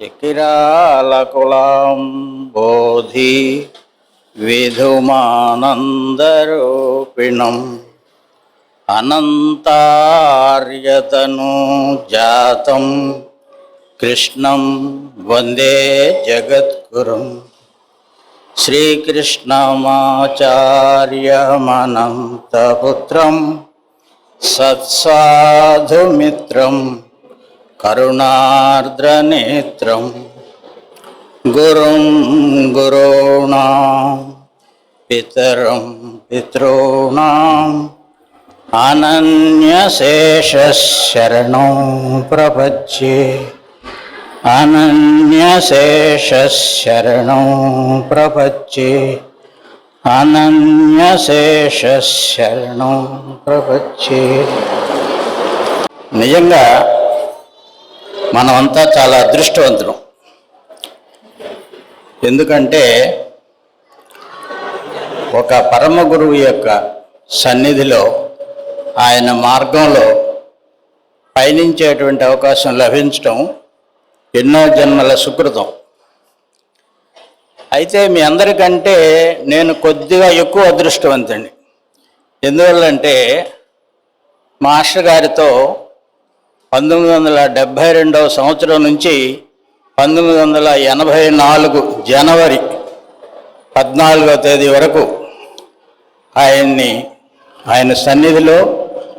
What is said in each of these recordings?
ఎకిరాలకులాం బోధి విధుమానందరూపిణం అనంతార్యతను జాతం కృష్ణం వందే జగద్గురుం శ్రీకృష్ణమాచార్యమనంతపుత్రం సత్సాధుమిత్రం కరుణార్ద్రనేత్రం గురుం గురోణాం పితరం పితॄణాం అనన్యశేషశరణం ప్రపద్యే అనన్యశేషశరణం ప్రపద్యే అనన్యశేషశరణం ప్రపద్యే. నిజంగా మనమంతా చాలా అదృష్టవంతులం. ఎందుకంటే ఒక పరమ గురువు యొక్క సన్నిధిలో ఆయన మార్గంలో పయనించేటువంటి అవకాశం లభించడం ఎన్నో జన్మల సుకృతం. అయితే మీ అందరికంటే నేను కొద్దిగా ఎక్కువ అదృష్టవంతుడిని. ఎందువల్లంటే మాస్టర్ గారితో 1972 సంవత్సరం నుంచి 1984 జనవరి 14వ తేదీ వరకు ఆయన సన్నిధిలో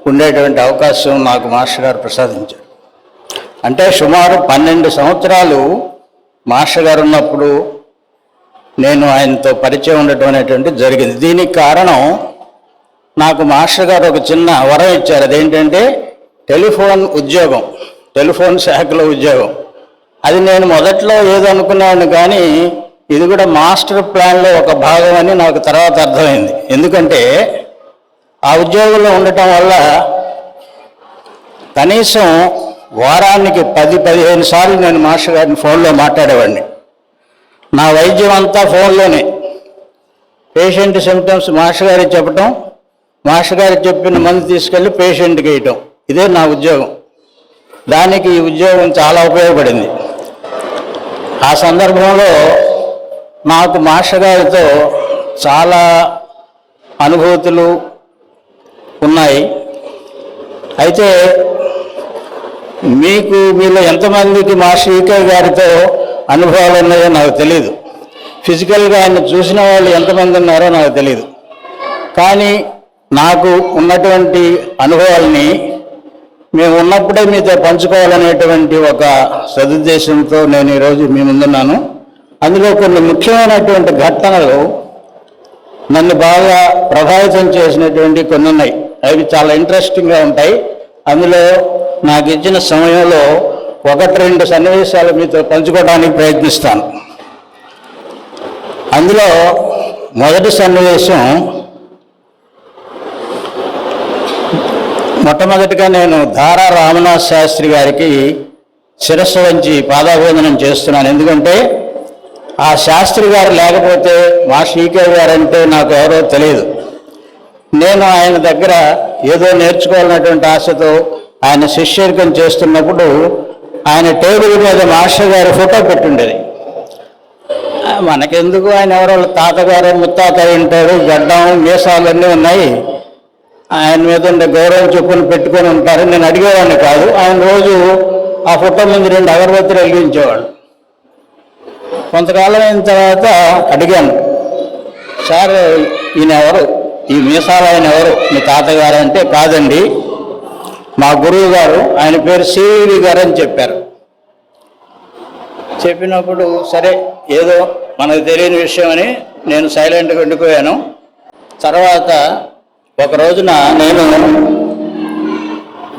ఉండేటువంటి అవకాశం నాకు మాస్టర్ గారు ప్రసాదించారు. అంటే సుమారు 12 సంవత్సరాలు మాస్టర్ గారు ఉన్నప్పుడు నేను ఆయనతో పరిచయం ఉండటం అనేటువంటిది జరిగింది. దీనికి కారణం నాకు మాస్టర్ గారు ఒక చిన్న వరం ఇచ్చారు. అదేంటంటే టెలిఫోన్ ఉద్యోగం, టెలిఫోన్ శాఖలో ఉద్యోగం. అది నేను మొదట్లో ఏదో అనుకున్నాను, కానీ ఇది కూడా మాస్టర్ ప్లాన్లో ఒక భాగం అని నాకు తర్వాత అర్థమైంది. ఎందుకంటే ఆ ఉద్యోగంలో ఉండటం వల్ల కనీసం వారానికి 10-15 సార్లు నేను మాస్టర్ గారిని ఫోన్లో మాట్లాడేవాడిని. నా వైద్యం అంతా ఫోన్లోనే. పేషెంట్ సిమ్టమ్స్ మాస్టర్ గారికి చెప్పటం, మాస్టర్ గారికి చెప్పిన మందు తీసుకెళ్ళి పేషెంట్కి వేయటం, ఇదే నా ఉద్యోగం. దానికి ఈ ఉద్యోగం చాలా ఉపయోగపడింది. ఆ సందర్భంలో నాకు మాస్టర్ గారితో చాలా అనుభూతులు ఉన్నాయి. అయితే మీలో ఎంతమందికి మాస్టర్ ఈకే గారితో అనుభవాలు ఉన్నాయో నాకు తెలియదు. ఫిజికల్గా ఆయన చూసిన వాళ్ళు ఎంతమంది ఉన్నారో నాకు తెలియదు. కానీ నాకు ఉన్నటువంటి అనుభవాల్ని మేము ఉన్నప్పుడే మీతో పంచుకోవాలనేటువంటి ఒక సదుద్దేశంతో నేను ఈరోజు మీ ముందున్నాను. అందులో కొన్ని ముఖ్యమైనటువంటి ఘటనలు నన్ను బాగా ప్రభావితం చేసినటువంటి కొన్ని ఉన్నాయి. అవి చాలా ఇంట్రెస్టింగ్గా ఉంటాయి. అందులో నాకు ఇచ్చిన సమయంలో 1-2 సన్నివేశాలు మీతో పంచుకోవడానికి ప్రయత్నిస్తాను. అందులో మొదటి సన్నివేశం, మొట్టమొదటిగా నేను ధారా రామనాథ్ శాస్త్రి గారికి శిరస్సు వంచి పాదాభోదనం చేస్తున్నాను. ఎందుకంటే ఆ శాస్త్రి గారు లేకపోతే మా శ్రీకే గారు అంటే నాకు ఎవరో తెలియదు. నేను ఆయన దగ్గర ఏదో నేర్చుకోవాలన్నటువంటి ఆశతో ఆయన శిష్యరికం చేస్తున్నప్పుడు ఆయన టేబుల్ మీద మాస్టర్ గారి ఫోటో పెట్టుండేది. మనకెందుకు, ఆయన ఎవరో తాతగారు ముత్తాత ఉంటారు, గడ్డం మీసాలన్నీ ఉన్నాయి, ఆయన మీద ఉండే గౌరవం చొప్పున పెట్టుకొని ఉంటారు. నేను అడిగేవాడిని కాదు. ఆయన రోజు ఆ ఫోటో ముందు 2 అగరబత్తులు వెలిగించేవాడు. కొంతకాలం అయిన తర్వాత అడిగాను, సార్ ఈయన ఎవరు, ఈ మీసాలు ఆయన ఎవరు, మీ తాతగారు అంటే కాదండి, మా గురువు గారు, ఆయన పేరు సివి గారు అని చెప్పారు. చెప్పినప్పుడు సరే ఏదో మనకు తెలియని విషయం అని నేను సైలెంట్గా ఉండిపోయాను. తర్వాత ఒక రోజున నేను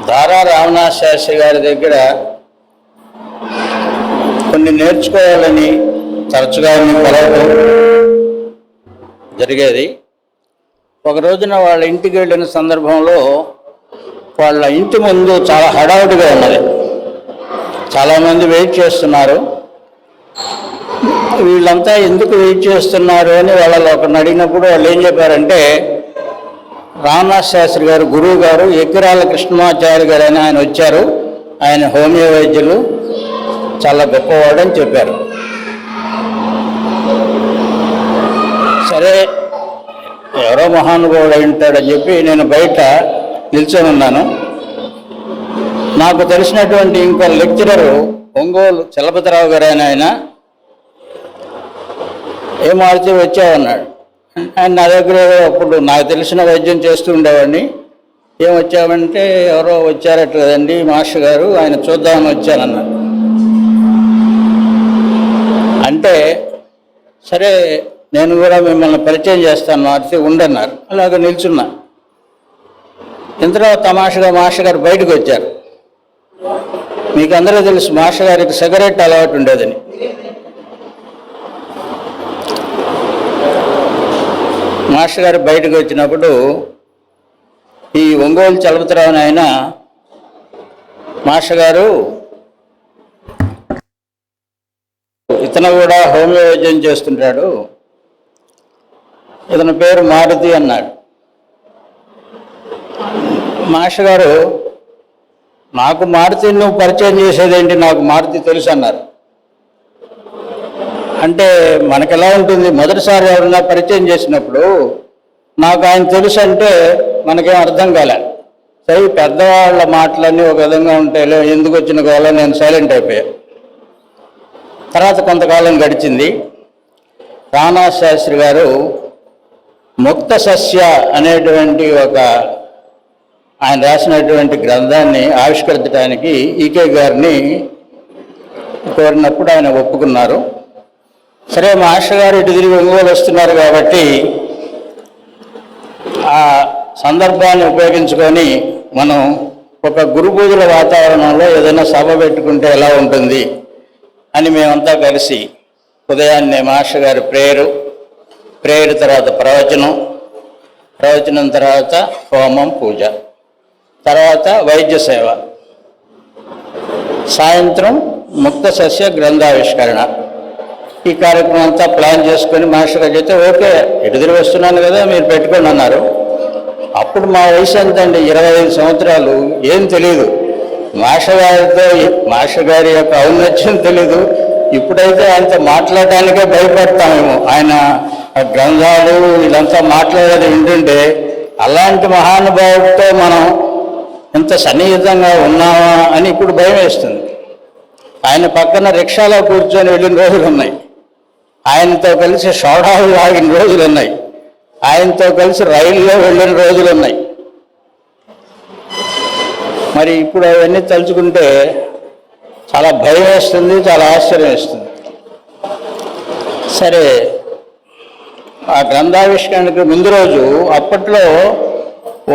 ధారా రామనాథ్ శాస్త్రి గారి దగ్గర కొన్ని నేర్చుకోవాలని తరచుగా కలవడం జరిగేది. ఒక రోజున వాళ్ళ ఇంటికి వెళ్ళిన సందర్భంలో వాళ్ళ ఇంటి ముందు చాలా హడావుడిగా ఉన్నది. చాలామంది వెయిట్ చేస్తున్నారు. వీళ్ళంతా ఎందుకు వెయిట్ చేస్తున్నారు అని వాళ్ళలో ఒకరిని అడిగినప్పుడు వాళ్ళు ఏం చెప్పారంటే, రామనాథ్ శాస్త్రి గారు గురువు గారు ఎకిరాల కృష్ణమాచార్య గారు అని ఆయన వచ్చారు. ఆయన హోమియో వైద్యులు, చాలా గొప్పవాడని చెప్పారు. సరే, ఎవరో మహానుభావుడు అయి ఉంటాడని చెప్పి నేను బయట నిల్చొని ఉన్నాను. నాకు తెలిసినటువంటి ఇంకో లెక్చరరు ఒంగోలు చలపతిరావు గారు ఆయన ఏం ఆడితే వచ్చావన్నాడు. ఆయన నా దగ్గర అప్పుడు నాకు తెలిసిన వైద్యం చేస్తూ ఉండేవాడిని. ఏం వచ్చామంటే ఎవరో వచ్చారట కదండి మాస్టర్ గారు, ఆయన చూద్దామని వచ్చానన్నాడు. అంటే సరే నేను కూడా మిమ్మల్ని పరిచయం చేస్తాను మారితే ఉండన్నారు. అలాగే నిల్చున్నా. ఇంతలో తమాషగా మాస్టర్ గారు బయటకు వచ్చారు. మీకు అందరూ తెలుసు మాస్టర్ గారికి సిగరెట్ అలవాటు ఉండేదని. మాస్టర్ గారు బయటకు వచ్చినప్పుడు ఈ ఒంగోలు చలపతిరావు ఆయన మాస్టర్ గారు ఇతను కూడా హోమియో వైద్యం చేస్తుంటాడు, ఇతని పేరు మారుతి అన్నాడు. మాస్టర్ గారు నాకు మారుతి నువ్వు పరిచయం చేసేదేంటి, నాకు మారుతి తెలుసు అన్నారు. అంటే మనకు ఎలా ఉంటుంది, మొదటిసారి ఎవరైనా పరిచయం చేసినప్పుడు నాకు ఆయన తెలుసు అంటే మనకేం అర్థం కాలే. సరే పెద్దవాళ్ళ మాటలన్నీ ఒక విధంగా ఉంటాయిలే, ఎందుకు వచ్చిన గోళ నేను సైలెంట్ అయిపోయా. తర్వాత కొంతకాలం గడిచింది. రానా శాస్త్రి గారు ముక్త సస్య అనేటువంటి ఆయన రాసినటువంటి గ్రంథాన్ని ఆవిష్కరించడానికి ఈకే గారిని కోరినప్పుడు ఆయన ఒప్పుకున్నారు. సరే మాస్టర్ గారు ఇటు తిరిగి ఒంగోలు వస్తున్నారు కాబట్టి ఆ సందర్భాన్ని ఉపయోగించుకొని మనం ఒక గురు పూజల వాతావరణంలో ఏదైనా సభ పెట్టుకుంటే ఎలా ఉంటుంది అని మేమంతా కలిసి ఉదయాన్నే మాస్టర్ గారి ప్రేయర్ తర్వాత ప్రవచనం తర్వాత హోమం పూజ, తర్వాత వైద్య సేవ, సాయంత్రం ముక్త సస్య గ్రంథావిష్కరణ. ఈ కార్యక్రమం అంతా ప్లాన్ చేసుకొని మాస్టర్ గారు చెప్తే ఓకే ఎదురు వస్తున్నాను కదా మీరు పెట్టుకోండి అన్నారు. అప్పుడు మా వయసు ఎంత అండి, 25 సంవత్సరాలు. ఏం తెలియదు, మాస్టర్ గారి యొక్క ఔన్నత్యం తెలీదు. ఇప్పుడైతే ఆయనతో మాట్లాడటానికే భయపడతామేమో. ఆయన గ్రంథాలు ఇదంతా మాట్లాడేది వింటుంటే అలాంటి మహానుభావుడితో మనం ఎంత సన్నిహితంగా ఉన్నామా అని ఇప్పుడు భయం వేస్తుంది. ఆయన పక్కన రిక్షాలో కూర్చొని వెళ్ళిన రోజులు ఉన్నాయి, ఆయనతో కలిసి సోడాలు ఆగిన రోజులు ఉన్నాయి, ఆయనతో కలిసి రైల్లో వెళ్ళిన రోజులు ఉన్నాయి. మరి ఇప్పుడు అవన్నీ తలుచుకుంటే చాలా భయం వేస్తుంది, చాలా ఆశ్చర్యం వేస్తుంది. సరే, ఆ గ్రంథావిష్కరణకి ముందు రోజు అప్పట్లో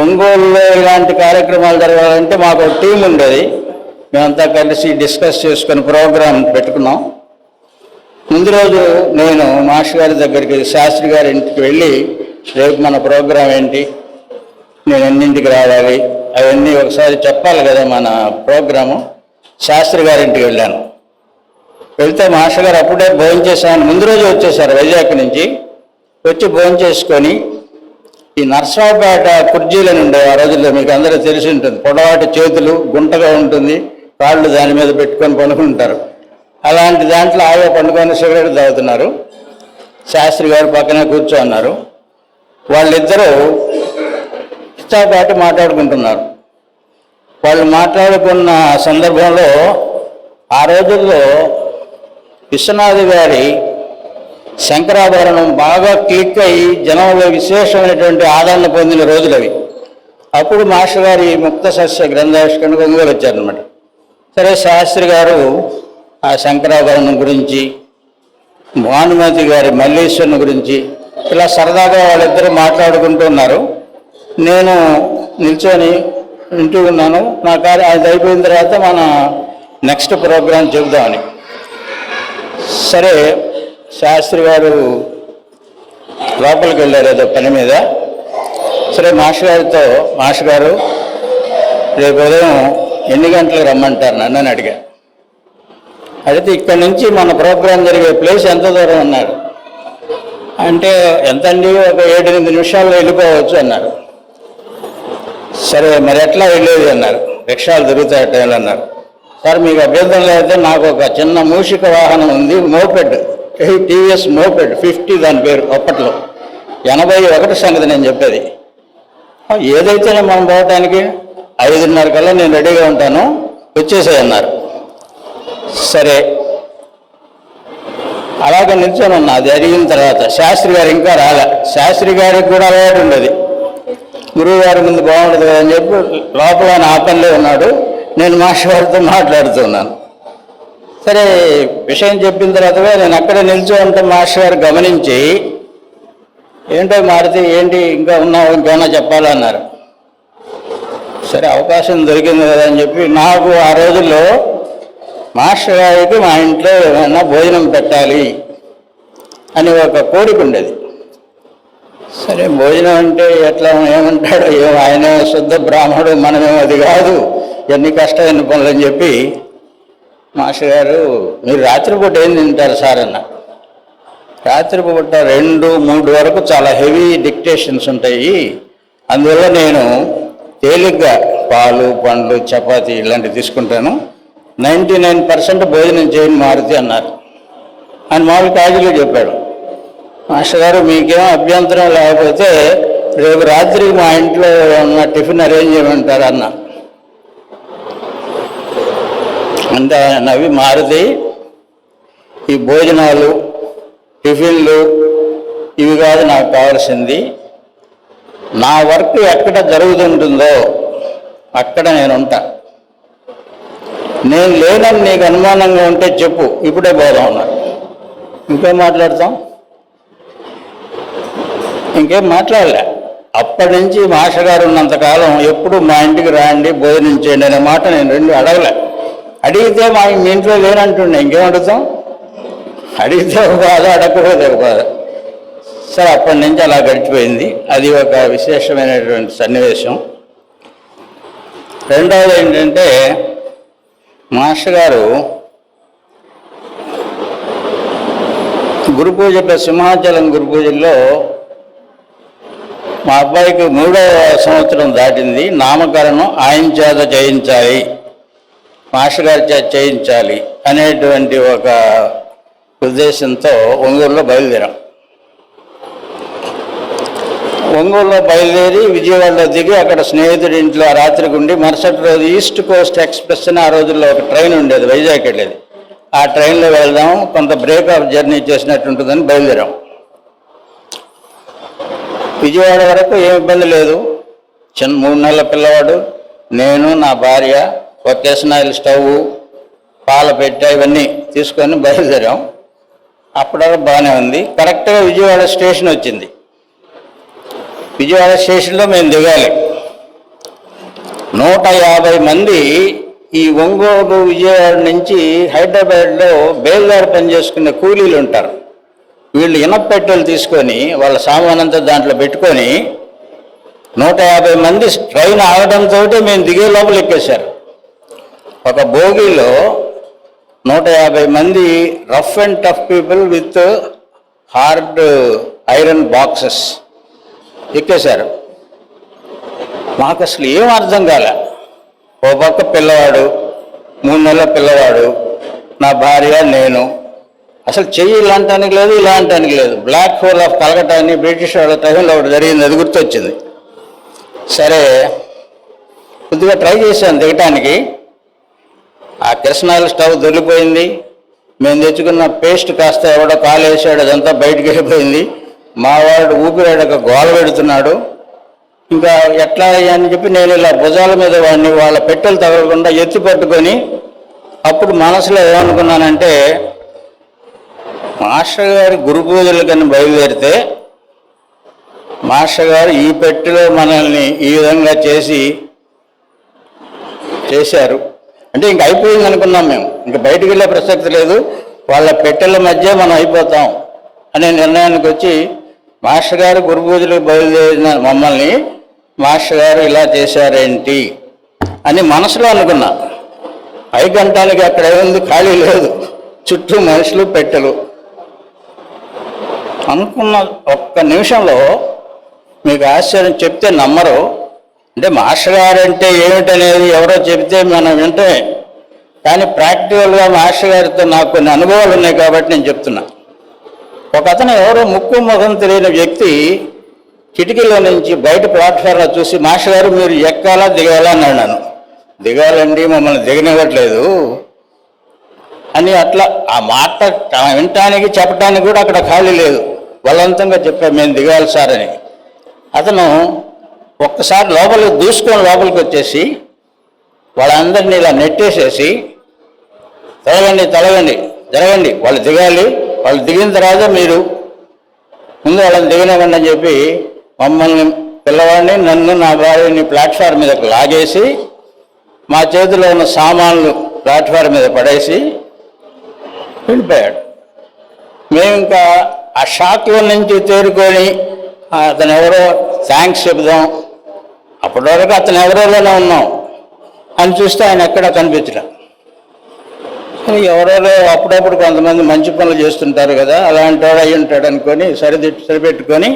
ఒంగోలులో ఇలాంటి కార్యక్రమాలు జరగాలంటే మాకు ఒక టీం ఉండేది. మేమంతా కలిసి డిస్కస్ చేసుకొని ప్రోగ్రాం పెట్టుకున్నాం. ముందు రోజు నేను మాస్టర్ గారి దగ్గరికి, శాస్త్రి గారి ఇంటికి వెళ్ళి రేపు మన ప్రోగ్రాం ఏంటి, నేను ఎన్నింటికి రావాలి అవన్నీ ఒకసారి చెప్పాలి కదా మన ప్రోగ్రాము. శాస్త్రి గారి ఇంటికి వెళ్ళాను. వెళ్తే మాస్టర్ గారు అప్పుడే భోజనం చేశాను. ముందు రోజు వచ్చేసారు వైజాగ్ నుంచి. వచ్చి భోజనం చేసుకొని ఈ నర్సరావుపేట కుర్జీలను ఉండే ఆ రోజుల్లో మీకు అందరూ తెలిసి ఉంటుంది. పొడవాటి చేతులు, గుంటగా ఉంటుంది, కాళ్ళు దాని మీద పెట్టుకొని పండుకుంటారు. అలాంటి దాంట్లో ఆగా పండుకొని సిగరెట్ తాగుతున్నారు. శాస్త్రి గారు పక్కనే కూర్చోన్నారు. వాళ్ళిద్దరూ ఇష్టాపాటి మాట్లాడుకుంటున్నారు. వాళ్ళు మాట్లాడుకున్న సందర్భంలో ఆ రోజుల్లో విశ్వనాథ్ గారి శంకరాభరణం బాగా క్లిక్ అయ్యి జనంలో విశేషమైనటువంటి ఆదరణ పొందిన రోజులు అవి. అప్పుడు మాస్టర్ గారి ముక్త సస్య గ్రంథావిష్కరణకు ఒంగోలు వచ్చారనమాట. సరే, శాస్త్రి గారు ఆ శంకరాభరణం గురించి, భానుమతి గారి మల్లీశ్వరుని గురించి ఇలా సరదాగా వాళ్ళిద్దరూ మాట్లాడుకుంటున్నారు. నేను నిల్చొని వింటూ ఉన్నాను. నా అది అయిపోయిన తర్వాత మన నెక్స్ట్ ప్రోగ్రాం చెబుదామని. సరే, శాస్త్రి గారు లోపలికి వెళ్ళారు ఏదో పని మీద. సరే, మాస్టర్ గారు రేపు ఉదయం ఎన్ని గంటలకు రమ్మంటారు నన్ను అడిగా. అడిగితే ఇక్కడి నుంచి మన ప్రోగ్రాం జరిగే ప్లేస్ ఎంత దూరం అన్నారు. అంటే ఎంతండి, ఒక 7-8 నిమిషాల్లో వెళ్ళిపోవచ్చు అన్నారు. సరే, మరి ఎట్లా వెళ్ళేది అన్నారు. రిక్షాలు దొరుకుతాయి టైంలో అన్నారు. సార్ మీకు అభ్యంతరం లేకపోతే నాకు ఒక చిన్న మూషిక వాహనం ఉంది, మోపెడ్, టీవీఎస్ మోపెడ్ 50 దాని పేరు అప్పట్లో, 81 సంగతి నేను చెప్పేది. ఏదైతేనే మనం పోవటానికి 5:30 కల్లా నేను రెడీగా ఉంటాను, వచ్చేసేయన్నారు. సరే అలాగే నిల్చొని ఉన్నా. అది అడిగిన తర్వాత శాస్త్రి గారు ఇంకా రాలే. శాస్త్రి గారికి కూడా అలవాటు ఉండేది, గురువు గారి ముందు బాగుండదు కదా అని చెప్పి లోపల ఆయన ఆ పనిలో ఉన్నాడు. నేను మాస్టర్ గారితో మాట్లాడుతున్నాను. సరే విషయం చెప్పిన తర్వాత నేను అక్కడే నిల్చో ఉంటే మాస్టర్ గారు గమనించి, ఏంటో మారుతి ఏంటి ఇంకా ఉన్నావు, ఇంకేమన్నా చెప్పాలన్నారు. సరే అవకాశం దొరికింది కదా అని చెప్పి, నాకు ఆ రోజుల్లో మాస్టర్ గారికి మా ఇంట్లో ఏమైనా భోజనం పెట్టాలి అని ఒక కోరిక ఉండేది. సరే భోజనం అంటే ఎట్లా ఏమంటాడో ఏమో, ఆయన శుద్ధ బ్రాహ్మడు, మనమేమో అది కాదు, ఎన్ని కష్టమైన పనులు అని చెప్పి మాస్టర్ గారు, మీరు రాత్రిపూట ఏం తింటారు సార్ అన్న. రాత్రిపూట 2-3 వరకు చాలా హెవీ డిక్టేషన్స్ ఉంటాయి, అందువల్ల నేను తేలిగ్గా పాలు, పండ్లు, చపాతీ ఇలాంటివి తీసుకుంటాను, 99% భోజనం చేయని మారుతి అన్నారు. ఆయన మామూలు కాజీలో చెప్పాడు. మాస్టర్ గారు మీకేమో అభ్యంతరం లేకపోతే రేపు రాత్రి మా ఇంట్లో ఉన్న టిఫిన్ అరేంజ్ చేయమంటారు అన్న. అంటే ఆయన నవ్వి, మారుతి ఈ భోజనాలు, టిఫిన్లు ఇవి కాదు నాకు కావాల్సింది, నా వర్క్ ఎక్కడ జరుగుతుంటుందో అక్కడ నేను ఉంటా. నేను లేనని నీకు అనుమానంగా ఉంటే చెప్పు, ఇప్పుడే పోదాం అన్నారు. ఇంకేం మాట్లాడతాం, ఇంకేం మాట్లాడలే. అప్పటి నుంచి మాస్టర్ గారు ఉన్నంతకాలం ఎప్పుడు మా ఇంటికి రాండి, భోజనం చేయండి అనే మాట నేను 2 అడగలే. అడిగితే మీ ఇంట్లో లేనంటుండే, ఇంకేం అడుగుతాం, అడిగితే ఒక బాధ, అడగకపోతే ఒక బాధ. సరే అప్పటి నుంచి అలా గడిచిపోయింది. అది ఒక విశేషమైనటువంటి సన్నివేశం. రెండవది ఏంటంటే, మాస్టర్ గారు గురు పూజలో, సింహాచలం గురు పూజల్లో మా అబ్బాయికి 3వ సంవత్సరం దాటింది, నామకరణం ఆయన చేత చేయించాలి, మాస్టర్ గారి చేత చేయించాలి అనేటువంటి ఒక ఉద్దేశంతో ఒంగోలులో బయలుదేరాం. ఒంగోలులో బయలుదేరి విజయవాడలో దిగి అక్కడ స్నేహితుడి ఇంట్లో రాత్రికి ఉండి, మరుసటి రోజు ఈస్ట్ కోస్ట్ ఎక్స్ప్రెస్ అని ఆ రోజుల్లో ఒక ట్రైన్ ఉండేది, వైజాగ్ వెళ్ళేది, ఆ ట్రైన్లో వెళ్దాం, కొంత బ్రేక్ ఆఫ్ జర్నీ చేసినట్టు ఉంటుందని బయలుదేరాం. విజయవాడ వరకు ఏం ఇబ్బంది లేదు. 3 నెలల పిల్లవాడు, నేను, నా భార్య, ఒక కిరసనాయిల్ స్టవ్, పాల పెట్టె ఇవన్నీ తీసుకొని బయలుదేరాం. అప్పటివరకు బాగానే ఉంది. కరెక్ట్గా విజయవాడ స్టేషన్ వచ్చింది. విజయవాడ స్టేషన్లో మేము దిగాలి. 150 మంది ఈ ఒంగోలు, విజయవాడ నుంచి హైదరాబాద్లో బేల్దారి పని చేసుకునే కూలీలు ఉంటారు. వీళ్ళు ఇనప్పెట్టెలు తీసుకొని వాళ్ళ సామానంతా దాంట్లో పెట్టుకొని 150 మంది ట్రైన్ ఆగడంతో మేము దిగే లోపల ఎక్కేశారు. ఒక బోగీలో 150 మంది rough and tough people with hard iron boxes ఎక్కేశారు. మాకు అసలు ఏం అర్థం కాలే. ఓ పక్క పిల్లవాడు, 3 నెలల పిల్లవాడు, నా భార్య, నేను. అసలు చెయ్యి ఇలా అంటానికి లేదు, ఇలా అంటానికి లేదు. బ్లాక్ హోల్ ఆఫ్ కలకట్టా అని బ్రిటిష్ వాళ్ళ టైంలో ఒకటి జరిగింది, అది గుర్తొచ్చింది. సరే కొద్దిగా ట్రై చేశాను దిగటానికి. ఆ కిరసనాయిల్ స్టవ్ దొరికిపోయింది. మేము తెచ్చుకున్న పేస్ట్ కాస్త ఎవడో కాలు వేసాడు, అదంతా బయటికి వెళ్ళిపోయింది. మా వాడు ఊపిరాడక గోల పెడుతున్నాడు. ఇంకా ఎట్లా అని చెప్పి నేను ఇలా భుజాల మీద వాడిని వాళ్ళ పెట్టెలు తగలకుండా ఎత్తి పట్టుకొని, అప్పుడు మనసులో ఏమనుకున్నానంటే, మాస్టర్ గారి గురు పూజలు కానీ బయలుదేరితే మాస్టర్ గారు ఈ పెట్టెలో మనల్ని ఈ విధంగా చేశారు అంటే ఇంక అయిపోయింది అనుకున్నాం మేము. ఇంక బయటికి వెళ్ళే ప్రసక్తి లేదు, వాళ్ళ పెట్టెల మధ్య మనం అయిపోతాం అనే నిర్ణయానికి వచ్చి, మాస్టర్ గారు గురు పూజలకు బయలుదేరిన మమ్మల్ని మాస్టర్ గారు ఇలా చేశారేంటి అని మనసులో అనుకున్నా. పైకంటానికి అక్కడ ఏముంది, ఖాళీ లేదు, చుట్టూ మనుషులు, పెట్టెలు. అనుకున్న ఒక్క నిమిషంలో మీకు ఆశ్చర్యం, చెప్తే నమ్మరు. అంటే మాస్టర్ గారు అంటే ఏమిటనేది ఎవరో చెప్తే మనం వింటే కానీ ప్రాక్టికల్గా మాస్టర్ గారితో నాకు కొన్ని అనుభవాలు ఉన్నాయి కాబట్టి నేను చెప్తున్నా. ఒక అతను ఎవరో ముక్కు ముఖం తెలియని వ్యక్తి కిటికీలో నుంచి బయట ప్లాట్ఫామ్లో చూసి మాస్టర్ గారు మీరు ఎక్కాలా దిగాలా అన్నాడు. నన్ను దిగాలండి మమ్మల్ని దిగనివ్వట్లేదు అని అట్లా ఆ మాట వినటానికి చెప్పడానికి కూడా అక్కడ ఖాళీ లేదు. బలవంతంగా చెప్పాను మేము దిగాలి సార్ అని. అతను ఒక్కసారి లోపలికి దూసుకొని లోపలికి వచ్చేసి వాళ్ళందరినీ ఇలా నెట్టేసేసి తొలగండి జరగండి, వాళ్ళు దిగాలి, వాళ్ళు దిగిన తర్వాత మీరు ముందు వాళ్ళని దిగనివ్వండి అని చెప్పి మమ్మల్ని పిల్లవాడిని నన్ను నా భార్యని ప్లాట్ఫామ్ మీదకి లాగేసి మా చేతిలో ఉన్న సామాన్లు ప్లాట్ఫామ్ మీద పడేసి వెళ్ళిపోయాడు. మేము ఇంకా ఆ షాక్లో నుంచి తేరుకొని అతను ఎవరో థ్యాంక్స్ చెబుదాం, అప్పటి వరకు అతను ఎవరోలోనే ఉన్నాం అని చూస్తే ఆయన ఎక్కడా కనిపించడం. ఎవరెవరో అప్పుడప్పుడు కొంతమంది మంచి పనులు చేస్తుంటారు కదా, అలాంటి వాడు అయి ఉంటాడు అనుకొని సరిపెట్టుకొని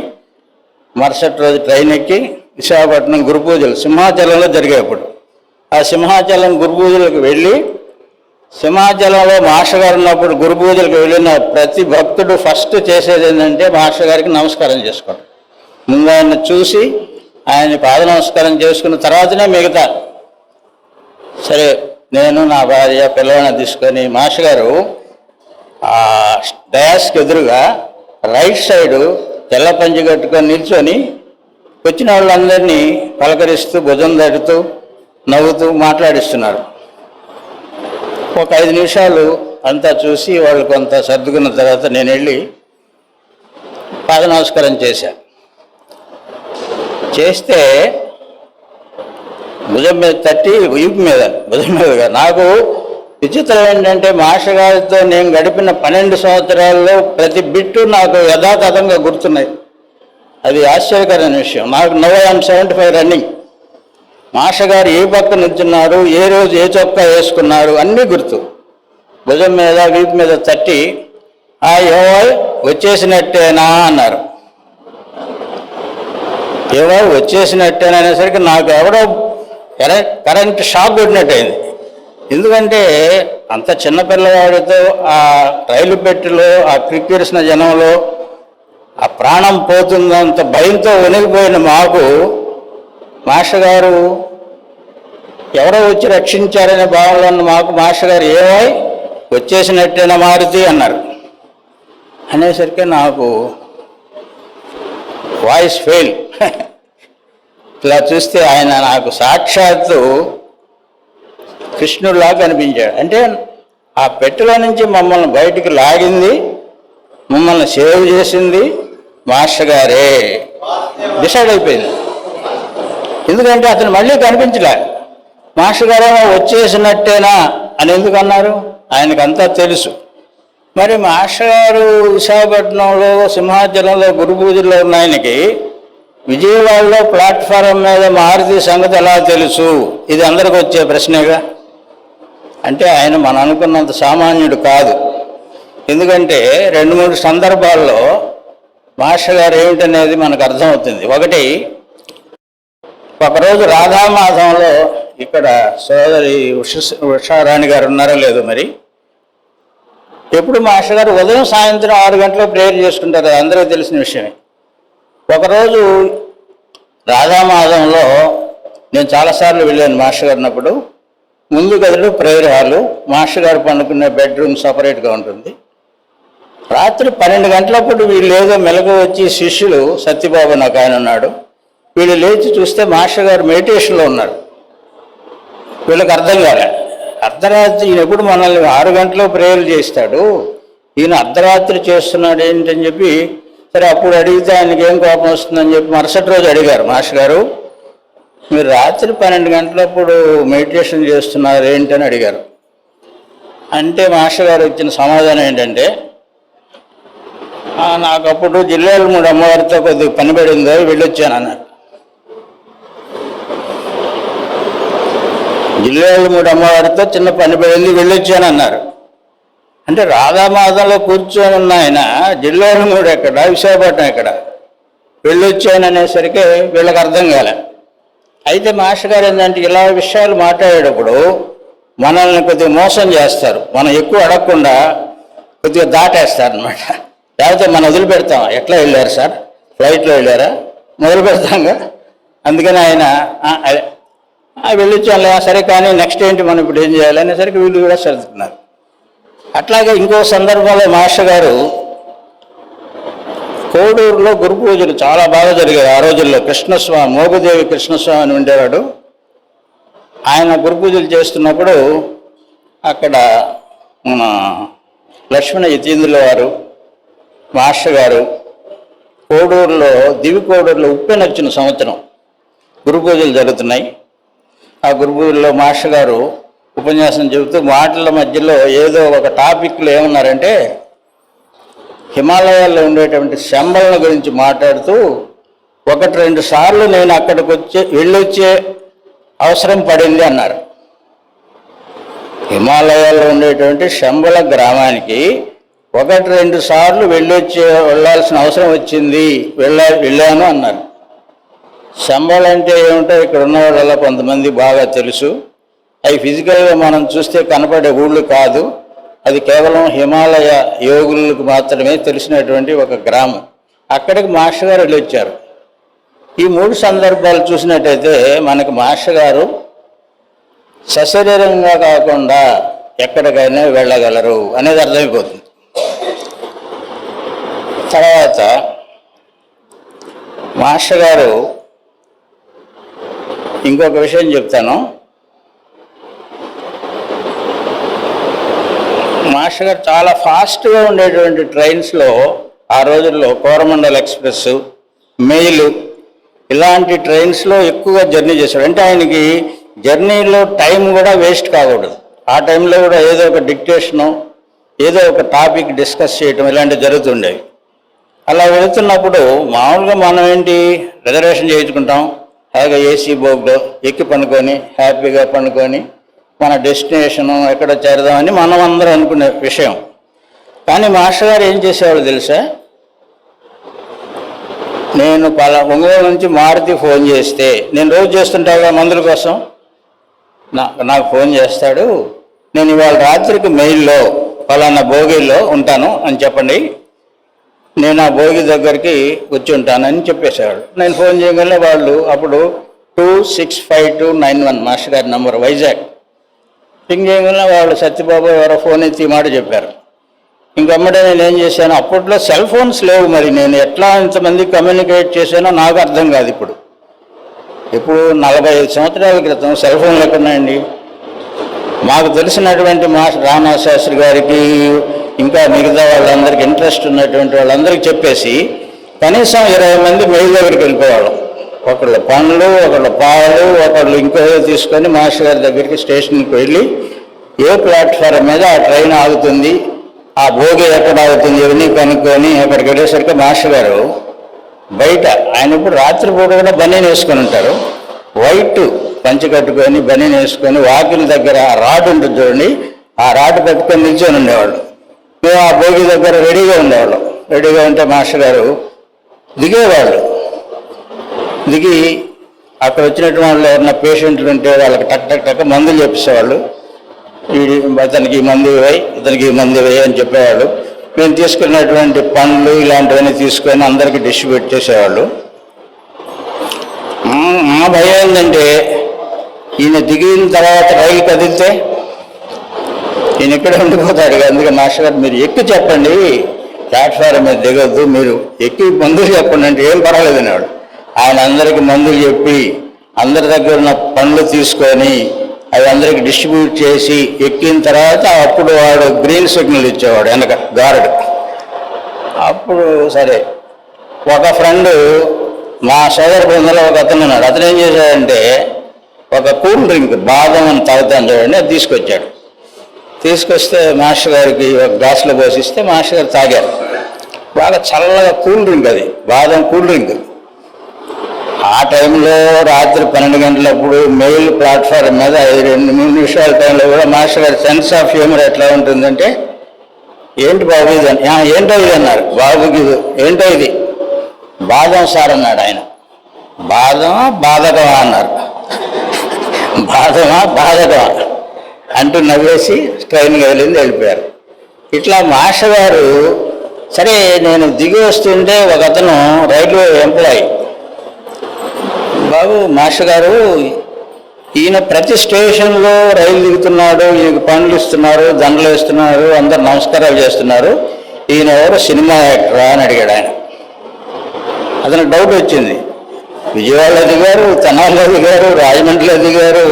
మరుసటి రోజు ట్రైన్ ఎక్కి విశాఖపట్నం గురు పూజలు సింహాచలంలో జరిగేప్పుడు ఆ సింహాచలం గురు పూజలకు వెళ్ళి సింహాచలంలో మాస్టర్ గారు ఉన్నప్పుడు గురు పూజలకు వెళ్ళిన ప్రతి భక్తుడు ఫస్ట్ చేసేది ఏంటంటే మాస్టర్ గారికి నమస్కారం చేసుకోవడం. ముందు ఆయన చూసి ఆయన పాద నమస్కారం చేసుకున్న తర్వాతనే మిగతా. సరే నేను నా భార్య పిల్లవాడిని తీసుకొని మాస్టర్ గారు ఆ డయాస్కి ఎదురుగా రైట్ సైడు తెల్ల పంచి కట్టుకొని నిల్చొని వచ్చిన వాళ్ళందరినీ పలకరిస్తూ భుజం తడుతూ నవ్వుతూ మాట్లాడిస్తున్నారు. ఒక 5 నిమిషాలు అంతా చూసి వాళ్ళు కొంత సర్దుకున్న తర్వాత నేను వెళ్ళి పాద నమస్కారం చేస్తే భుజం మీద తట్టి వీపు మీద భుజం మీదగా. నాకు విచిత్రం ఏంటంటే మాస్టర్ గారితో నేను గడిపిన 12 సంవత్సరాల్లో ప్రతి బిట్టు నాకు యథాతథంగా గుర్తున్నాయి. అది ఆశ్చర్యకరమైన విషయం. నాకు నో ఐఎమ్ 75 రన్నింగ్. మాస్టర్ గారు ఏ పక్క నుంచున్నారు, ఏ రోజు ఏ చొక్కా వేసుకున్నారు అన్నీ గుర్తు. భుజం మీద వీపు మీద తట్టి ఏవో వచ్చేసినట్టేనా అన్నారు. ఏవో వచ్చేసినట్టేనా అనేసరికి నాకు ఎవడో కరెంట్ షాక్ కొట్టినట్టయింది. ఎందుకంటే అంత చిన్నపిల్లవాడితో ఆ రైలు పెట్టెలో ఆ క్రిక్కిరిసిన జనంలో ఆ ప్రాణం పోతుందంత భయంతో వణిగిపోయిన మాకు మాస్టర్ గారు ఎవరో వచ్చి రక్షించారనే భావనలో ఉన్న మాకు మాస్టర్ గారు ఏమై వచ్చేసినట్టేనా మారుతి అన్నారు. అనేసరికి నాకు వాయిస్ ఫెయిల్. ఇలా చూస్తే ఆయన నాకు సాక్షాత్తు కృష్ణుడిలా కనిపించాడు. అంటే ఆ పెట్టెలో నుంచి మమ్మల్ని బయటికి లాగింది, మమ్మల్ని సేవ్ చేసింది మాస్టర్ గారే డిసైడ్ అయిపోయింది. ఎందుకంటే అతను మళ్ళీ కనిపించలే. మాస్టర్ గారేమో వచ్చేసినట్టేనా అని ఎందుకు అన్నారు, ఆయనకంతా తెలుసు. మరి మాస్టర్ గారు విశాఖపట్నంలో సింహాచలంలో గురు పూజల్లో ఉన్న ఆయనకి విజయవాడలో ప్లాట్ఫారం మీద మారుతి సంగతి ఎలా తెలుసు? ఇది అందరికి వచ్చే ప్రశ్నేగా. అంటే ఆయన మనం అనుకున్నంత సామాన్యుడు కాదు. ఎందుకంటే 2-3 సందర్భాల్లో మాస్టర్ గారు ఏమిటనేది మనకు అర్థమవుతుంది. ఒకటి, ఒకరోజు రాధామాధంలో ఇక్కడ సోదరి ఉషారాణి గారు ఉన్నారో లేదో మరి, ఎప్పుడు మాస్టర్ గారు ఉదయం సాయంత్రం 6 గంటలకు ప్రేయర్ చేసుకుంటారు, అందరికీ తెలిసిన విషయమే. ఒకరోజు రాధామాధంలో నేను చాలాసార్లు వెళ్ళాను మాస్టర్ గారు ఉన్నప్పుడు. ముందు గదిలో ప్రేయర్ హాలు, మాస్టర్ గారు పండుకునే బెడ్రూమ్ సపరేట్గా ఉంటుంది. రాత్రి 12 గంటలప్పుడు వీళ్ళు ఏదో మెలకు వచ్చి శిష్యులు సత్యబాబు నాకు ఆయన ఉన్నాడు, వీళ్ళు లేచి చూస్తే మాస్టర్ గారు మెడిటేషన్లో ఉన్నారు. వీళ్ళకి అర్థం కాలే. అర్ధరాత్రి ఈయన ఎప్పుడు మనల్ని 6 గంటలో ప్రేయర్ చేస్తాడు, ఈయన అర్ధరాత్రి చేస్తున్నాడు ఏంటని చెప్పి, సరే అప్పుడు అడిగితే ఆయనకి ఏం కోపం వస్తుందని చెప్పి మరుసటి రోజు అడిగారు, మాస్టర్ గారు మీరు రాత్రి 12 గంటలప్పుడు మెడిటేషన్ చేస్తున్నారు ఏంటని అడిగారు. అంటే మాస్టర్ గారు ఇచ్చిన సమాధానం ఏంటంటే, నాకు అప్పుడు జిల్లాల 3 అమ్మవారితో కొద్దిగా పని పడిందో వెళ్ళొచ్చాను అన్నారు. జిల్లాల 3 అమ్మవారితో చిన్న పని పడింది వెళ్ళొచ్చాను అన్నారు. అంటే రాధామాధంలో కూర్చొని ఉన్న ఆయన జిల్లాల 3 ఎక్కడ, విశాఖపట్నం ఎక్కడ, వెళ్ళొచ్చాను అనేసరికి వీళ్ళకి అర్థం కాలే. అయితే మాస్టర్ గారు ఏంటంటే ఇలా విషయాలు మాట్లాడేటప్పుడు మనల్ని కొద్దిగా మోసం చేస్తారు. మనం ఎక్కువ అడగకుండా కొద్దిగా దాటేస్తారు అనమాట. లేకపోతే మనం వదిలిపెడతాం. ఎట్లా వెళ్ళారు సార్, ఫ్లైట్లో వెళ్ళారా, మొదలు పెడతాంగా. అందుకని ఆయన వెళ్ళొచ్చాను సరే, కానీ నెక్స్ట్ ఏంటి మనం ఇప్పుడు ఏం చేయాలి అనేసరికి వీళ్ళు కూడా సర్దుతున్నారు. అట్లాగే ఇంకో సందర్భంలో మాస్టర్ గారు కోడూరులో గురు పూజలు చాలా బాగా జరిగాయి. ఆ రోజుల్లో కృష్ణస్వామి, మోగుదేవి కృష్ణస్వామి అని ఉండేవాడు. ఆయన గురు పూజలు చేస్తున్నప్పుడు అక్కడ మన లక్ష్మణ యతీంద్రుల వారు మాస్టర్ గారు కోడూరులో కోడూరులో ఉప్పెనొచ్చిన సంవత్సరం గురు పూజలు జరుగుతున్నాయి. ఆ గురు పూజల్లో మాస్టర్ గారు ఉపన్యాసం చెబుతూ మాటల మధ్యలో ఏదో ఒక టాపిక్లో ఏమన్నారంటే హిమాలయాల్లో ఉండేటువంటి శంబళ్ళ గురించి మాట్లాడుతూ 1-2 సార్లు నేను అక్కడికి వెళ్ళొచ్చే అవసరం పడింది అన్నారు. హిమాలయాల్లో ఉండేటువంటి శంబళ గ్రామానికి 1-2 సార్లు వెళ్ళాల్సిన అవసరం వచ్చింది, వెళ్ళాను అన్నారు. శంబళ అంటే ఏమిటో ఇక్కడ ఉన్న వాళ్ళ కొంతమంది బాగా తెలుసు. అవి ఫిజికల్గా మనం చూస్తే కనపడే ఊళ్ళు కాదు, అది కేవలం హిమాలయ యోగులకు మాత్రమే తెలిసినటువంటి ఒక గ్రామం. అక్కడికి మాస్టర్ గారు వెళ్ళొచ్చారు. ఈ 3 సందర్భాలు చూసినట్టయితే మనకు మాస్టర్ గారు సశరీరంగా కాకుండా ఎక్కడికైనా వెళ్ళగలరు అనేది అర్థమైపోతుంది. తర్వాత మాస్టర్ గారు ఇంకొక విషయం చెప్తాను. మాస్టర్ గారు చాలా ఫాస్ట్గా ఉండేటువంటి ట్రైన్స్లో ఆ రోజుల్లో కోరమండల్ ఎక్స్ప్రెస్, మెయిల్ ఇలాంటి ట్రైన్స్లో ఎక్కువగా జర్నీ చేశాడు. అంటే ఆయనకి జర్నీలో టైం కూడా వేస్ట్ కాకూడదు. ఆ టైంలో కూడా ఏదో ఒక డిక్టేషను, ఏదో ఒక టాపిక్ డిస్కస్ చేయటం ఇలాంటివి జరుగుతుండేవి. అలా వెళుతున్నప్పుడు మామూలుగా మనం ఏంటి రిజర్వేషన్ చేయించుకుంటాం, హాయిగా ఏసీ బోగ్లో ఎక్కి పండుకొని హ్యాపీగా పండుకొని మన డెస్టినేషను ఎక్కడ చేరదామని మనం అందరం అనుకునే విషయం. కానీ మాస్టర్ గారు ఏం చేసేవాళ్ళు తెలుసా, నేను ఒంగోలు నుంచి మారుతి ఫోన్ చేస్తే, నేను రోజు చేస్తుంటాగా మందుల కోసం, నాకు ఫోన్ చేస్తాడు, నేను ఇవాళ రాత్రికి మెయిల్లో పలానా భోగిలో ఉంటాను అని చెప్పండి, నేను ఆ భోగి దగ్గరికి వచ్చి ఉంటానని చెప్పేసేవాడు. నేను ఫోన్ చేయగల వాళ్ళు అప్పుడు 265291 మాస్టర్ గారి నంబర్ వైజాగ్ పింగ్ చేయగల వాళ్ళు సత్యబాబు ఎవరో ఫోన్ ఎత్తి మాట చెప్పారు. ఇంకమ్మడే నేను ఏం చేశాను, అప్పట్లో సెల్ ఫోన్స్ లేవు, మరి నేను ఎట్లా ఇంతమంది కమ్యూనికేట్ చేశానో నాకు అర్థం కాదు. ఇప్పుడు 45 సంవత్సరాల క్రితం సెల్ ఫోన్లు ఎక్కడున్నాయండి? మాకు తెలిసినటువంటి రామనాథ శాస్త్రి గారికి ఇంకా మిగతా వాళ్ళందరికీ ఇంట్రెస్ట్ ఉన్నటువంటి వాళ్ళందరికీ చెప్పేసి కనీసం 20 మంది మెయిల్ దగ్గరికి వెళ్ళిపోవాళ్ళం. ఒకళ్ళు పండ్లు, ఒకళ్ళు పాలు, ఒకళ్ళు ఇంకో తీసుకొని మాస్టర్ గారి దగ్గరికి స్టేషన్కి వెళ్ళి ఏ ప్లాట్ఫారం మీద ఆ ట్రైన్ ఆగుతుంది, ఆ భోగి ఎక్కడ ఆగుతుంది ఇవన్నీ కనుక్కొని అక్కడికి వెళ్ళేసరికి మాస్టర్ గారు బయట, ఆయన ఇప్పుడు రాత్రిపూట కూడా బనీన్ వేసుకొని ఉంటారు, వైట్ పంచి కట్టుకొని బనీన్ వేసుకొని వాకిల దగ్గర ఆ రాడ్ ఉంటుంది చూడండి, ఆ రాడ్ పెట్టుకొని నిల్చొని ఉండేవాళ్ళు. మేము ఆ భోగి దగ్గర రెడీగా ఉండేవాళ్ళం. రెడీగా ఉంటే మాస్టర్ గారు దిగేవాళ్ళు. దిగి అక్కడ వచ్చినటువంటి వాళ్ళు ఎవరైనా పేషెంట్లు ఉంటే వాళ్ళకి టక్ మందులు చెప్పేసేవాళ్ళు. ఇతనికి ఈ మందు వేయి, ఇతనికి ఈ మందు వేయి అని చెప్పేవాళ్ళు. మేము తీసుకున్నటువంటి పండ్లు ఇలాంటివన్నీ తీసుకొని అందరికీ డిస్ట్రిబ్యూట్ చేసేవాళ్ళు. మా భయం ఏంటంటే ఈయన దిగిన తర్వాత రైలు కదిలితే ఈయన ఎక్కడ ఉండిపోతాడు. అందుకే మాస్టర్ గారు మీరు ఎక్కి చెప్పండి, ప్లాట్ఫారం మీద దిగొద్దు, మీరు ఎక్కి మందులు చెప్పండి అంటే ఏం పర్వాలేదు అనేవాడు. ఆయన అందరికీ మందులు చెప్పి అందరి దగ్గర ఉన్న పండ్లు తీసుకొని అవి అందరికి డిస్ట్రిబ్యూట్ చేసి ఎక్కిన తర్వాత అప్పుడు వాడు గ్రీన్ సిగ్నల్ ఇచ్చేవాడు వెనక గార్డ్. అప్పుడు సరే ఒక ఫ్రెండ్ మా సోదర బృందంలో ఒక అతను ఉన్నాడు. అతను ఏం చేశాడంటే ఒక కూల్ డ్రింక్ బాదం అని తాగుతాను చూడండి, అది తీసుకొచ్చాడు. తీసుకొస్తే మాస్టర్ గారికి ఒక గ్లాసులో పోసిస్తే మాస్టర్ గారు తాగారు. బాగా చల్లగా కూల్ డ్రింక్, అది బాదం కూల్ డ్రింక్. ఆ టైంలో రాత్రి 12 గంటలప్పుడు మెయిల్ ప్లాట్ఫారం మీద 2 నిమిషాల టైంలో కూడా మాస్టర్ గారి సెన్స్ ఆఫ్ హ్యూమర్ ఎట్లా ఉంటుందంటే, ఏంటి బాబు ఇది అని, ఏంటో ఇది అన్నారు. బాబుకి ఏంటో ఇది, బాదం సార్ అన్నాడు ఆయన. బాదమా బాధకమా అన్నారు. బాధమా బాధకమా అంటూ నవ్వేసి ట్రైన్ కదిలింది, వెళ్ళిపోయారు. ఇట్లా మాస్టర్ గారు సరే నేను దిగి వస్తుంటే ఒక అతను రైల్వే ఎంప్లాయీ, బాబు మాస్టర్ గారు ఈయన ప్రతి స్టేషన్లో రైలు దిగుతున్నాడు, ఈయనకు పనులు ఇస్తున్నారు, దండలు వేస్తున్నారు, అందరు నమస్కారాలు చేస్తున్నారు, ఈయన ఎవరు సినిమా యాక్టరా అని అడిగాడు ఆయన. అతనికి డౌట్ వచ్చింది. విజయవాడలో దిగారు, తెనాలిలో దిగారు, రాజమండ్రిలో దిగారు,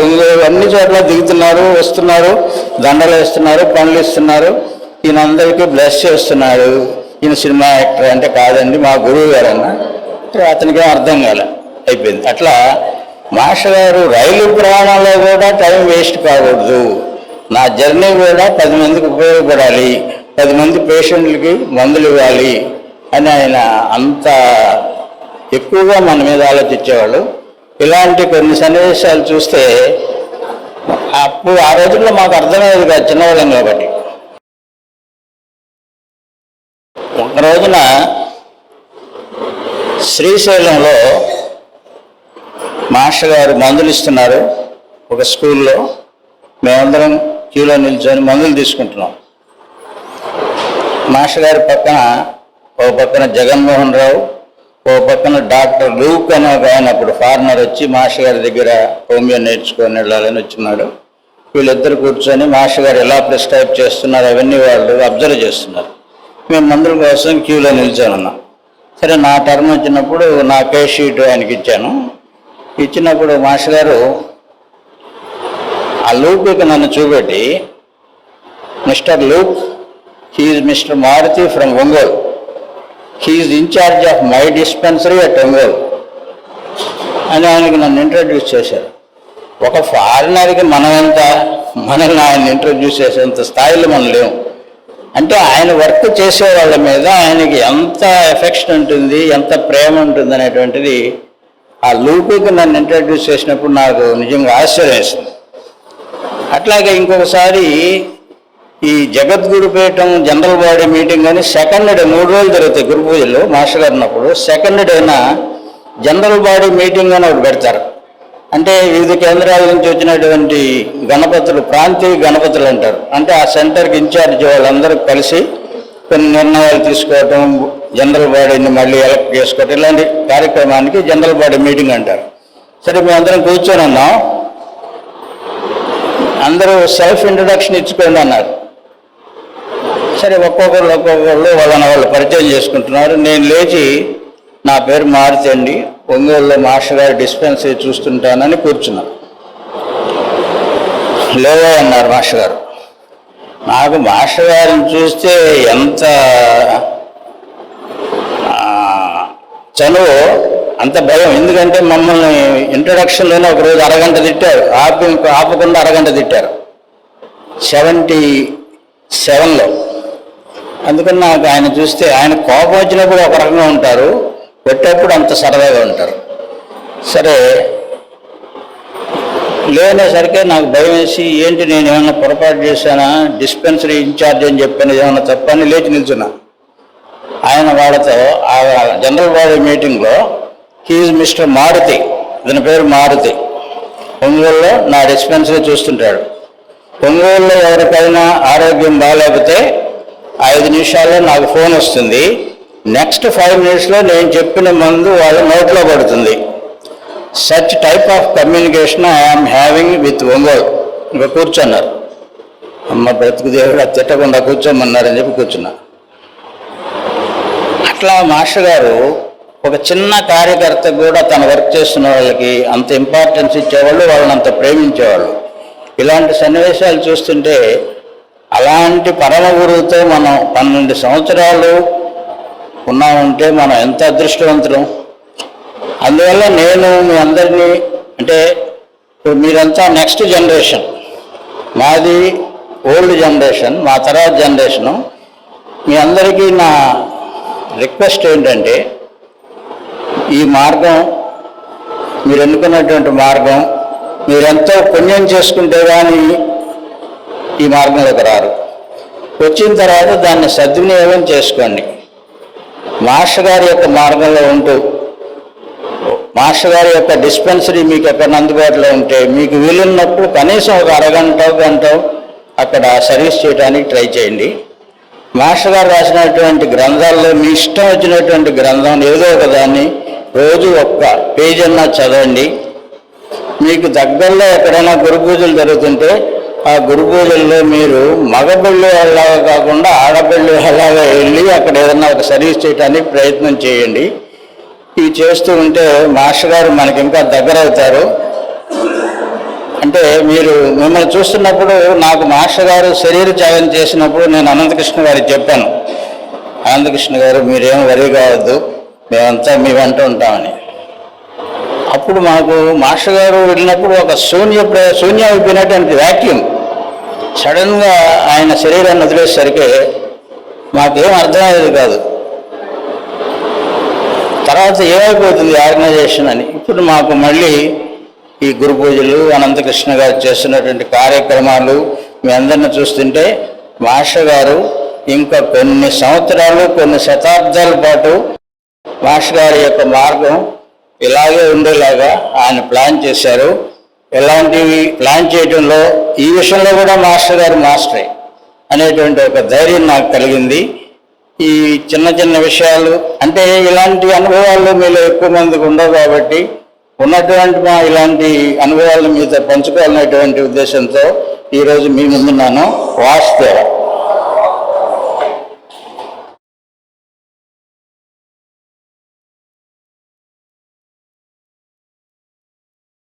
అన్ని చోట్ల దిగుతున్నారు, వస్తున్నారు, దండలు వేస్తున్నారు, పనులు ఇస్తున్నారు, ఈయన అందరికీ బ్లెస్ చేస్తున్నాడు, ఈయన సినిమా యాక్టర్ అంటే కాదండి మా గురువు గారు అన్న. అతనికి అర్థం కాలే, అయిపోయింది. అట్లా మాస్టర్ గారు రైలు ప్రయాణంలో కూడా టైం వేస్ట్ కాకూడదు, నా జర్నీ కూడా 10 మందికి ఉపయోగపడాలి, 10 మంది పేషెంట్లకి మందులు ఇవ్వాలి అని ఆయన అంత ఎక్కువగా మన మీద ఆలోచించేవాళ్ళు. ఇలాంటి కొన్ని సన్నివేశాలు చూస్తే అప్పుడు ఆ రోజుల్లో మాకు అర్థమయ్యేది కాదు, చిన్నవాళ్ళం కాబట్టి. ఒక రోజున శ్రీశైలంలో మాస్టర్ గారు మందులు ఇస్తున్నారు ఒక స్కూల్లో, మేమందరం క్యూలో నిల్చొని మందులు తీసుకుంటున్నాం. మాస్టర్ గారి పక్కన ఒక పక్కన జగన్మోహన్ రావు, ఓ పక్కన డాక్టర్ లూక్ అనే ఒక ఆయన అప్పుడు ఫారినర్ వచ్చి మాస్టర్ గారి దగ్గర హోమియో నేర్చుకొని వెళ్ళాలని వచ్చినాడు. వీళ్ళిద్దరు కూర్చొని మాస్టర్ గారు ఎలా ప్రిస్క్రైబ్ చేస్తున్నారు అవన్నీ వాళ్ళు అబ్జర్వ్ చేస్తున్నారు. మేము మందుల కోసం క్యూలో నిల్చొని ఉన్నాం. సరే నా టర్మ్ వచ్చినప్పుడు నా కేస్ షీట్ ఆయనకి ఇచ్చాను. ఇచ్చినప్పుడు మాస్టర్ గారు ఆ లూక్కి నన్ను చూపెట్టి, mister Luke, he's mister Maruti from Ongole, he's incharge of my dispensary at Ongole అని ఆయనకి నన్ను ఇంట్రడ్యూస్ చేశారు. ఒక ఫారినర్కి మనల్ని ఆయన ఇంట్రడ్యూస్ చేసేంత స్థాయిలో మనం లేవు. అంటే ఆయన వర్క్ చేసే వాళ్ళ మీద ఆయనకి ఎంత ఎఫెక్షన్ ఉంటుంది, ఎంత ప్రేమ ఉంటుంది అనేటువంటిది ఆ లూపుకి నన్ను ఇంట్రడ్యూస్ చేసినప్పుడు నాకు నిజంగా ఆశ్చర్యం వేసింది. అట్లాగే ఇంకొకసారి ఈ జగద్గురుపీఠం జనరల్ బాడీ మీటింగ్ అని సెకండ్ డే 3 రోజులు జరుగుతాయి గురు పూజలు మాస్టర్ గారు ఉన్నప్పుడు. సెకండ్ డేన జనరల్ బాడీ మీటింగ్ అని ఒకటి పెడతారు. అంటే వివిధ కేంద్రాల నుంచి వచ్చినటువంటి గణపతులు, ప్రాంతీయ గణపతులు అంటారు. అంటే ఆ సెంటర్కి ఇన్ఛార్జ్ వాళ్ళందరూ కలిసి కొన్ని నిర్ణయాలు తీసుకోవటం, జనరల్ బాడీని మళ్ళీ ఎలక్ట్ చేసుకోవటం, ఇలాంటి కార్యక్రమానికి జనరల్ బాడీ మీటింగ్ అంటారు. సరే మేమందరం కూర్చొని ఉన్నాం, అందరూ సెల్ఫ్ ఇంట్రడక్షన్ ఇచ్చుకోండి అన్నారు. సరే ఒక్కొక్కరు వాళ్ళని వాళ్ళు పరిచయం చేసుకుంటున్నారు. నేను లేచి నా పేరు మారుతి అండి, ఒంగోలులో మాస్టర్ గారి డిస్పెన్సరీ చూస్తుంటానని కూర్చున్నా. లేవో అన్నారు మాస్టర్ గారు. నాకు మాస్టర్ గారిని చూస్తే ఎంత చనువు, అంత భయం. ఎందుకంటే మమ్మల్ని ఇంట్రడక్షన్లోనే ఒకరోజు అరగంట తిట్టారు, ఆపకుండా అరగంట తిట్టారు 77లో. అందుకని నాకు ఆయన చూస్తే, ఆయన కోపం వచ్చినప్పుడు ఒక రకంగా ఉంటారు, పెట్టేప్పుడు అంత సరదాగా ఉంటారు. సరే లేనేసరికి నాకు భయం వేసి, ఏంటి నేను ఏమైనా పొరపాటు చేశానా, డిస్పెన్సరీ ఇన్ఛార్జ్ అని చెప్పాను, ఏమైనా తప్పని లేచి నిల్చున్నా. ఆయన వాళ్ళతో ఆ జనరల్ బాడీ మీటింగ్లో, హీఈస్ మిస్టర్ మారుతి, ఇతని పేరు మారుతి, ఒంగోలులో నా డిస్పెన్సరీ చూస్తుంటాడు. ఒంగోలులో ఎవరికైనా ఆరోగ్యం బాగాలేకపోతే 5 నిమిషాల్లో నాకు ఫోన్ వస్తుంది, నెక్స్ట్ 5 మినిట్స్లో నేను చెప్పిన మందు వాళ్ళ నోట్లో పడుతుంది. Such type of communication I'm having with Ongole. ఇంకా కూర్చున్నారు. అమ్మ బ్రతుకు దేవుడు తిట్టకుండా కూర్చోమన్నారని చెప్పి కూర్చున్నా. అట్లా మాస్టర్ గారు ఒక చిన్న కార్యకర్త కూడా తన వర్క్ చేస్తున్న వాళ్ళకి అంత ఇంపార్టెన్స్ ఇచ్చేవాళ్ళు, వాళ్ళని అంత ప్రేమించేవాళ్ళు. ఇలాంటి సన్నివేశాలు చూస్తుంటే అలాంటి పరమ గురువుతో మనం 12 సంవత్సరాలు ఉన్నామంటే మనం ఎంత అదృష్టవంతులం. అందువల్ల నేను మీ అందరినీ, అంటే మీరంతా నెక్స్ట్ జనరేషన్, మాది ఓల్డ్ జనరేషన్, మా తర్వాత జనరేషను. మీ అందరికీ నా రిక్వెస్ట్ ఏంటంటే, ఈ మార్గం, మీరు ఎన్నుకున్నటువంటి మార్గం, మీరెంతో పుణ్యం చేసుకుంటే కానీ ఈ మార్గంలోకి రారు. వచ్చిన తర్వాత దాన్ని సద్వినియోగం చేసుకోండి. మాస్టర్ గారి యొక్క మార్గంలో ఉంటూ, మాస్టర్ గారి యొక్క డిస్పెన్సరీ మీకు ఎక్కడ అందుబాటులో ఉంటే, మీకు వీలున్నప్పుడు కనీసం ఒక అరగంట, గంట అక్కడ సర్వీస్ చేయడానికి ట్రై చేయండి. మాస్టర్ గారు రాసినటువంటి గ్రంథాల్లో మీ ఇష్టం వచ్చినటువంటి గ్రంథం ఏదో ఒక దాన్ని రోజు ఒక్క పేజీ అన్నా చదవండి. మీకు దగ్గరలో ఎక్కడైనా గురు పూజలు జరుగుతుంటే ఆ గురు పూజల్లో మీరు మగబిళ్ళు అలాగా కాకుండా ఆడబిళ్ళు అలాగా వెళ్ళి అక్కడ ఏదన్నా ఒక సర్వీస్ చేయడానికి ప్రయత్నం చేయండి. ఇవి చేస్తూ ఉంటే మాస్టర్ గారు మనకి ఇంకా దగ్గర అవుతారు. అంటే మీరు మిమ్మల్ని చూస్తున్నప్పుడు నాకు మాస్టర్ గారు శరీర త్యాగం చేసినప్పుడు నేను అనంతకృష్ణ గారికి చెప్పాను, అనంతకృష్ణ గారు మీరేం వరి కావద్దు, మేమంతా మీ వెంట ఉంటామని. అప్పుడు మాకు మాస్టర్ గారు వెళ్ళినప్పుడు ఒక శూన్య అయిపోయినటువంటి వ్యాక్యూమ్ సడన్గా ఆయన శరీరాన్ని వదిలేసరికి మాకేం అర్థమయ్యేది కాదు. తర్వాత ఏమైపోతుంది ఆర్గనైజేషన్ అని. ఇప్పుడు మాకు మళ్ళీ ఈ గురు పూజలు, అనంతకృష్ణ గారు చేస్తున్నటువంటి కార్యక్రమాలు మీ అందరిని చూస్తుంటే మాస్టర్ గారు ఇంకా కొన్ని సంవత్సరాలు, కొన్ని శతాబ్దాల పాటు మాస్టర్ గారి యొక్క మార్గం ఇలాగే ఉండేలాగా ఆయన ప్లాన్ చేశారు. ఎలాంటివి ప్లాన్ చేయడంలో ఈ విషయంలో కూడా మాస్టర్ గారు మాస్టరే అనేటువంటి ఒక ధైర్యం నాకు కలిగింది. ఈ చిన్న చిన్న విషయాలు అంటే ఇలాంటి అనుభవాలు మీలో ఎక్కువ మందికి ఉండవు కాబట్టి ఉన్నటువంటి మా ఇలాంటి అనుభవాలను మీతో పంచుకోవాలనేటువంటి ఉద్దేశంతో ఈరోజు మీ ముందున్నాను. వాసుదేవ.